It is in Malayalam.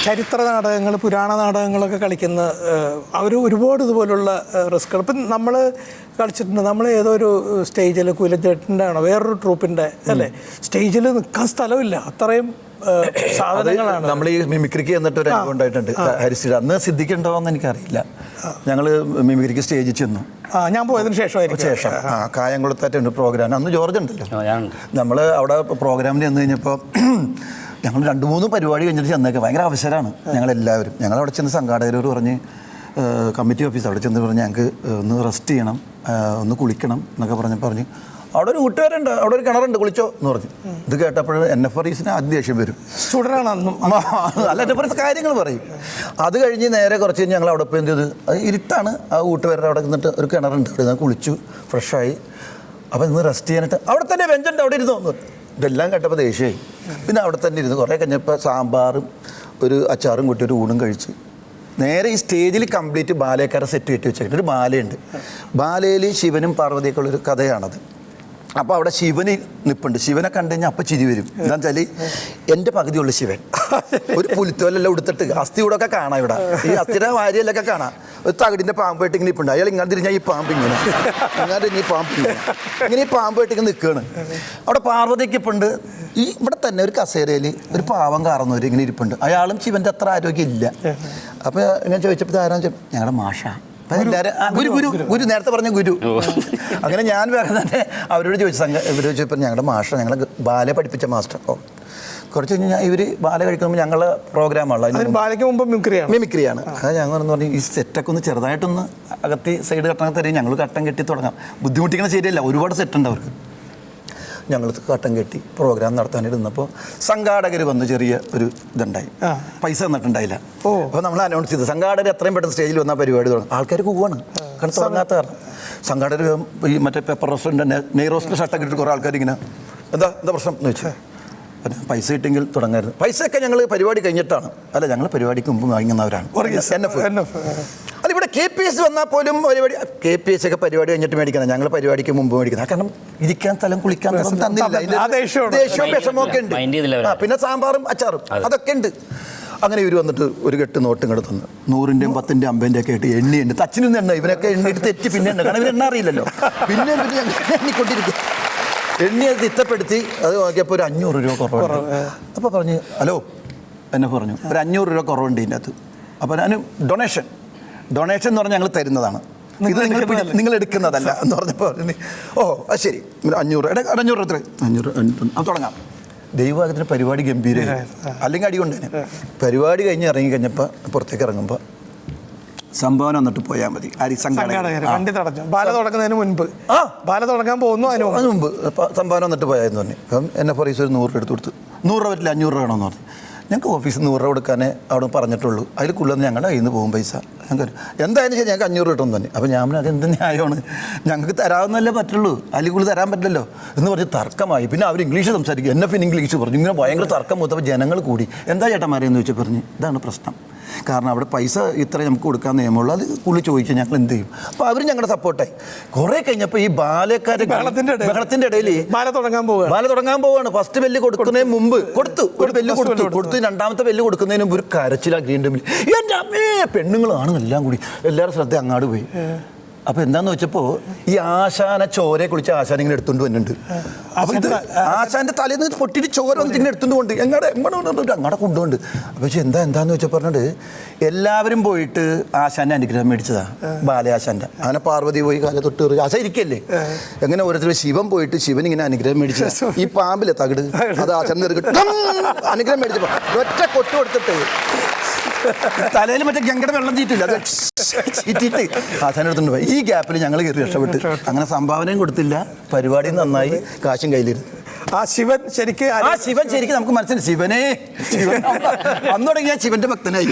ചരിത്ര നാടകങ്ങൾ, പുരാണ നാടകങ്ങളൊക്കെ കളിക്കുന്ന അവർ ഒരുപാട് ഇതുപോലുള്ള റിസ്ക്കുകൾ ഇപ്പം നമ്മൾ കളിച്ചിട്ടുണ്ട്. നമ്മൾ ഏതോ ഒരു സ്റ്റേജിൽ കുലച്ചേട്ടൻ്റെ ആണോ വേറൊരു ട്രൂപ്പിൻ്റെ അല്ലേ, സ്റ്റേജിൽ നിൽക്കാൻ സ്ഥലമില്ല, അത്രയും സാധനങ്ങളാണ്. നമ്മൾ ഈ മിമിക്രിക്ക് എന്നിട്ട് ഒരു അനുഭവം ഉണ്ടായിട്ടുണ്ട്. ഹരിശ്രീ അന്ന് സിദ്ധിക്കുണ്ടോയെന്ന് എനിക്കറിയില്ല. ഞങ്ങൾ മിമിക്രിക്ക് സ്റ്റേജിൽ ചെന്നു. ഞാൻ പോയതിന് ശേഷം കായംകുളത്തായിട്ടുണ്ട് പ്രോഗ്രാം. അന്ന് ജോർജ് ഉണ്ടല്ലോ. നമ്മൾ അവിടെ പ്രോഗ്രാമിന് ചെന്ന് കഴിഞ്ഞപ്പോൾ ഞങ്ങൾ 2-3 പരിപാടി കഴിഞ്ഞിട്ട് ചെന്നേക്കാം. ഭയങ്കര അവസരമാണ് ഞങ്ങളെല്ലാവരും. ഞങ്ങളവിടെ ചെന്ന് സംഘാടകരോട് പറഞ്ഞ് കമ്മിറ്റി ഓഫീസ് അവിടെ ചെന്ന് പറഞ്ഞ് ഞങ്ങൾക്ക് ഒന്ന് റെസ്റ്റ് ചെയ്യണം, ഒന്ന് കുളിക്കണം എന്നൊക്കെ പറഞ്ഞ് അവിടെ ഒരു കൂട്ടുകാരുണ്ട്, അവിടെ ഒരു കിണറുണ്ട്, കുളിച്ചോ എന്ന് പറഞ്ഞു. ഇത് കേട്ടപ്പോൾ NFREസിന് ആദ്യം ദേഷ്യം വരും. ചൂടനാണെന്നും അല്ല NFREസ് കാര്യങ്ങൾ പറയും. അത് കഴിഞ്ഞ് നേരെ കുറച്ച് കഴിഞ്ഞ് ഞങ്ങൾ അവിടെ പോയി എന്ത് ചെയ്ത്, അത് ഇരുട്ടാണ്. ആ കൂട്ടുകാരുടെ അവിടെ നിന്നിട്ട് ഒരു കിണറുണ്ട്, അവിടെ കുളിച്ചു ഫ്രഷായി. അപ്പോൾ ഇന്ന് റെസ്റ്റ് ചെയ്യാനായിട്ട് അവിടെ തന്നെ ബെഞ്ചുണ്ട്, അവിടെ ഇരുന്ന് വന്നു. ഇതെല്ലാം കേട്ടപ്പോൾ ദേഷ്യമായി. പിന്നെ അവിടെ തന്നെ ഇരുന്ന് കുറേ കഴിഞ്ഞപ്പോൾ സാമ്പാറും ഒരു അച്ചാറും കൂട്ടി ഒരു ഊണും കഴിച്ച് നേരെ ഈ സ്റ്റേജിൽ കംപ്ലീറ്റ് ബാലയക്കാരെ സെറ്റ് കെട്ടി വെച്ചിട്ട് ഒരു ബാലയുണ്ട്. ബാലയിൽ ശിവനും പാർവതിയൊക്കെ ഉള്ളൊരു കഥയാണത്. അപ്പോൾ അവിടെ ശിവന് നിൽപ്പുണ്ട്. ശിവനെ കണ്ടു കഴിഞ്ഞാൽ അപ്പം ചിരി വരും. എന്താണെന്ന് വെച്ചാൽ എൻ്റെ പകുതിയുള്ള ശിവൻ ഒരു പുലിത്തോലെല്ലാം എടുത്തിട്ട് അസ്ഥിയോടൊക്കെ കാണാം. ഇവിടെ ഈ അസ്ഥിയുടെ വാരിയെല്ലൊക്കെ കാണാം. ഒരു തകിടിൻ്റെ പാമ്പായിട്ട് ഇങ്ങനെ ഇപ്പുണ്ട്. അയാൾ ഇങ്ങനെ തിരിഞ്ഞാൽ ഈ പാമ്പ് ഇങ്ങനെ ഈ പാമ്പ് ഇങ്ങനെ ഈ പാമ്പായിട്ട് ഇങ്ങനെ നിൽക്കുകയാണ്. അവിടെ പാർവതിക്ക് ഇപ്പുണ്ട്. ഈ ഇവിടെ തന്നെ ഒരു കസേരയിൽ ഒരു പാവം കാറുന്നവർ ഇങ്ങനെ ഇരിപ്പുണ്ട്. അയാളും ശിവൻ്റെ അത്ര ആരോഗ്യം ഇല്ല. അപ്പോൾ ഞാൻ ചോദിച്ചപ്പോൾ ആരാന്ന് ഞങ്ങളുടെ മാഷ ഗുരു നേരത്തെ പറഞ്ഞ ഗുരു. അങ്ങനെ ഞാൻ വേറെ തന്നെ അവരോട് ഇവർ ചോദിച്ചപ്പോൾ ഞങ്ങളുടെ മാസ്റ്റർ, ഞങ്ങളെ ബാലെ പഠിപ്പിച്ച മാസ്റ്റർ. കുറച്ച് കഴിഞ്ഞാൽ ഇവർ ബാല കഴിക്കുമ്പോൾ ഞങ്ങളുടെ പ്രോഗ്രാമുള്ള ബാലയ്ക്ക് മുമ്പ് മിമിക്രിയാണ്. അത് ഞങ്ങൾ എന്ന് പറഞ്ഞാൽ ഈ സെറ്റൊക്കെ ഒന്ന് ചെറുതായിട്ടൊന്ന് അകത്തി സൈഡ് കട്ടണം തരും. ഞങ്ങൾ കട്ടം കെട്ടി തുടങ്ങാം. ബുദ്ധിമുട്ടിക്കണ ശരിയല്ല, ഒരുപാട് സെറ്റുണ്ട് അവർക്ക്. ഞങ്ങൾ കട്ടം കെട്ടി പ്രോഗ്രാം നടത്താനായിട്ട് നിന്നപ്പോൾ സംഘാടകർ വന്ന് ചെറിയ ഒരു ഇതുണ്ടായി. പൈസ തന്നിട്ടുണ്ടായില്ല. അപ്പോൾ നമ്മൾ അനൗൺസ് ചെയ്തു സംഘാടകർ എത്രയും പെട്ടെന്ന് സ്റ്റേജിൽ വന്നാൽ പരിപാടി തുടങ്ങും. ആൾക്കാർ കൂവാണ്, കാരണം തുടങ്ങാത്ത കാരണം. സംഘാടകർ ഈ മറ്റേ പെപ്പർ റോസ്റ്റിൻ്റെ നെയ് റോസ്റ്റിൻ്റെ ഷർട്ടൊക്കെ ഇട്ടിട്ട് കുറേ ആൾക്കാർ ഇങ്ങനെ എന്താ പ്രശ്നം എന്ന് വെച്ചാൽ പൈസ കിട്ടിയെങ്കിൽ തുടങ്ങായിരുന്നു. പൈസയൊക്കെ ഞങ്ങൾ പരിപാടി കഴിഞ്ഞിട്ടാണ്. അല്ല, ഞങ്ങൾ പരിപാടിക്ക് മുമ്പ് വാങ്ങുന്നവരാണ്. അല്ല, ഇവിടെ KPS വന്നാൽ പോലും പരിപാടി KPS ഒക്കെ പരിപാടി കഴിഞ്ഞിട്ട് മേടിക്കണം. ഞങ്ങൾ പരിപാടിക്ക് മുമ്പ് മേടിക്കുന്നത്. കാരണം ഇരിക്കാൻ സ്ഥലം, കുളിക്കാൻ തന്നില്ല. ദേഷ്യവും വിഷമമൊക്കെ ഉണ്ട്. പിന്നെ സാമ്പാറും അച്ചാറും അതൊക്കെ ഉണ്ട്. അങ്ങനെ ഇവർ വന്നിട്ട് ഒരു കെട്ട് നോട്ടും കൂടെ തന്നു. 100-ൻ്റെയും 10-ൻ്റെയും 50-ൻ്റെയും ഒക്കെ ആയിട്ട് എണ്ണിയുണ്ട്. തച്ചിനും എണ്ണ ഇവരൊക്കെ എണ്ണിയിട്ട് തെറ്റി പിന്നെ എണ്ണ, കാരണം ഇവർ എണ്ണ അറിയില്ലല്ലോ. പിന്നെ എണ്ണിക്കൊണ്ടിരിക്കും. എണ്ണി അത് തിട്ടപ്പെടുത്തി അത് നോക്കിയപ്പോൾ ഒരു 500 രൂപ കുറവുണ്ട്. അപ്പോൾ പറഞ്ഞു ഹലോ എന്നെ പറഞ്ഞു ഒരു 500 രൂപ കുറവുണ്ട് ഇതിൻ്റെ അകത്ത്. അപ്പോൾ ഞാൻ ഡൊണേഷൻ എന്ന് പറഞ്ഞാൽ ഞങ്ങൾ തരുന്നതാണ്, ഇത് നിങ്ങൾ എടുക്കുന്നതല്ല എന്ന് പറഞ്ഞപ്പോൾ അത് ശരി 500 രൂപ 500 അത് തുടങ്ങാം. ദൈവത്തിന് പരിപാടി ഗംഭീരമായി, അല്ലെങ്കിൽ അടി കൊണ്ടേനെ. പരിപാടി കഴിഞ്ഞ് ഇറങ്ങിക്കഴിഞ്ഞപ്പോൾ പുറത്തേക്ക് ഇറങ്ങുമ്പോൾ സംഭാവന വന്നിട്ട് പോയാൽ മതി. വണ്ടി തടഞ്ഞു. ബാല തുടങ്ങുന്നതിന് മുൻപ്, ബാല തുടങ്ങാൻ പോകുന്നു അതിന് മുമ്പ് സംഭാവന വന്നിട്ട് പോയാന്ന് പറഞ്ഞു. അപ്പം NFREസ് ഒരു 100 രൂപ എടുത്ത് കൊടുത്തു. 100 രൂപ പറ്റില്ല, 500 രൂപ വേണമെന്ന് പറഞ്ഞു. ഞങ്ങൾക്ക് ഓഫീസിൽ 100 രൂപ കൊടുക്കാനേ അവിടെ പറഞ്ഞിട്ടുള്ളൂ. അതിൽ കൂടുതൽ ഞങ്ങളുടെ കയ്യിൽ നിന്ന് പോകും പൈസ. ഞങ്ങൾക്ക് എന്തായാലും ശരി ഞങ്ങൾക്ക് 500 കിട്ടുമെന്ന് തന്നെ. അപ്പോൾ ഞാൻ അത് എന്ത് ന്യായമാണ്, ഞങ്ങൾക്ക് തരാമെന്നല്ലേ പറ്റുള്ളൂ, അതിൽ കൂടുതൽ തരാൻ പറ്റില്ലല്ലോ എന്ന് പറഞ്ഞ് തർക്കമായി. പിന്നെ അവർ ഇംഗ്ലീഷ് സംസാരിക്കും, NF ഇംഗ്ലീഷ് പറഞ്ഞു. ഇങ്ങനെ ഭയങ്കര തർക്കം മൂത്തപ്പോൾ ജനങ്ങൾ കൂടി. എന്താ ചേട്ടന്മാരെന്ന് ചോദിച്ചാൽ പറഞ്ഞു ഇതാണ് പ്രശ്നം, കാരണം അവിടെ പൈസ ഇത്ര നമുക്ക് കൊടുക്കാൻ നിയമമുള്ളൂ, അത് പുള്ളി ചോദിച്ചാൽ ഞങ്ങൾ എന്ത് ചെയ്യും. അപ്പോൾ അവർ ഞങ്ങളുടെ സപ്പോർട്ടായി. കുറേ കഴിഞ്ഞപ്പോൾ ഈ ബാലക്കാരെ ബഹളത്തിൻ്റെ ഇടയിൽ ബാല തുടങ്ങാൻ പോവുകയാണ്. ഫസ്റ്റ് ബെല്ല് കൊടുക്കുന്നതിന് മുമ്പ് ഒരു ബെല്ല് കൊടുത്തു. രണ്ടാമത്തെ ബെല്ല് കൊടുക്കുന്നതിന് മുമ്പ് ഒരു കരച്ചിലാ ഗ്രീൻ ടീമിൽ. എൻ്റെ അമ്മേ, പെണ്ണുങ്ങളാണ് എല്ലാം കൂടി, എല്ലാവരും ശ്രദ്ധ അങ്ങാട് പോയി. അപ്പോൾ എന്താന്ന് വെച്ചപ്പോൾ ഈ ആശാനെ ചോരയെ കുളിച്ച് ആശാൻ ഇങ്ങനെ എടുത്തുകൊണ്ട് വന്നിട്ടുണ്ട്. അപ്പോൾ ഇത് ആശാൻ്റെ തലേന്ന് പൊട്ടിയിട്ട് ചോര വന്നിട്ട് ഇങ്ങനെ എടുത്തുകൊണ്ട് കൊണ്ട് അങ്ങടെ കൊണ്ടുകൊണ്ട്. അപ്പോൾ എന്താന്ന് വെച്ചാൽ പറഞ്ഞിട്ട് എല്ലാവരും പോയിട്ട് ആശാൻ്റെ അനുഗ്രഹം മേടിച്ചതാ, ബാലയാശാൻ്റെ. അങ്ങനെ പാർവതി പോയി കാല തൊട്ട് ആശ ഇരിക്കല്ലേ, എങ്ങനെ ഓരോരുത്തർ ശിവൻ പോയിട്ട് ശിവൻ ഇങ്ങനെ അനുഗ്രഹം മേടിച്ചതാ. ഈ പാമ്പിലെ തകിട് അത് ആശാൻ അനുഗ്രഹം മേടിച്ചപ്പോൾ ഒറ്റ കൊട്ട് കൊടുത്തിട്ട് തലയിൽ മറ്റേ ഗംഗയുടെ വെള്ളം ചീറ്റില്ല, അത് ചീറ്റിട്ട് ആശാനെടുത്തുണ്ട് പോയി. ഈ ഗ്യാപ്പിൽ ഞങ്ങൾ കയറി രക്ഷപ്പെട്ട്. അങ്ങനെ സംഭാവനയും കൊടുത്തില്ല, പരിപാടി നന്നായി, കാശും കയ്യിലിരുന്നു. ശിവൻ ശരിക്കും നമുക്ക് മനസ്സിലായി, ശിവൻ അന്ന് തുടങ്ങി ഞാൻ ശിവന്റെ ഭക്തനായി.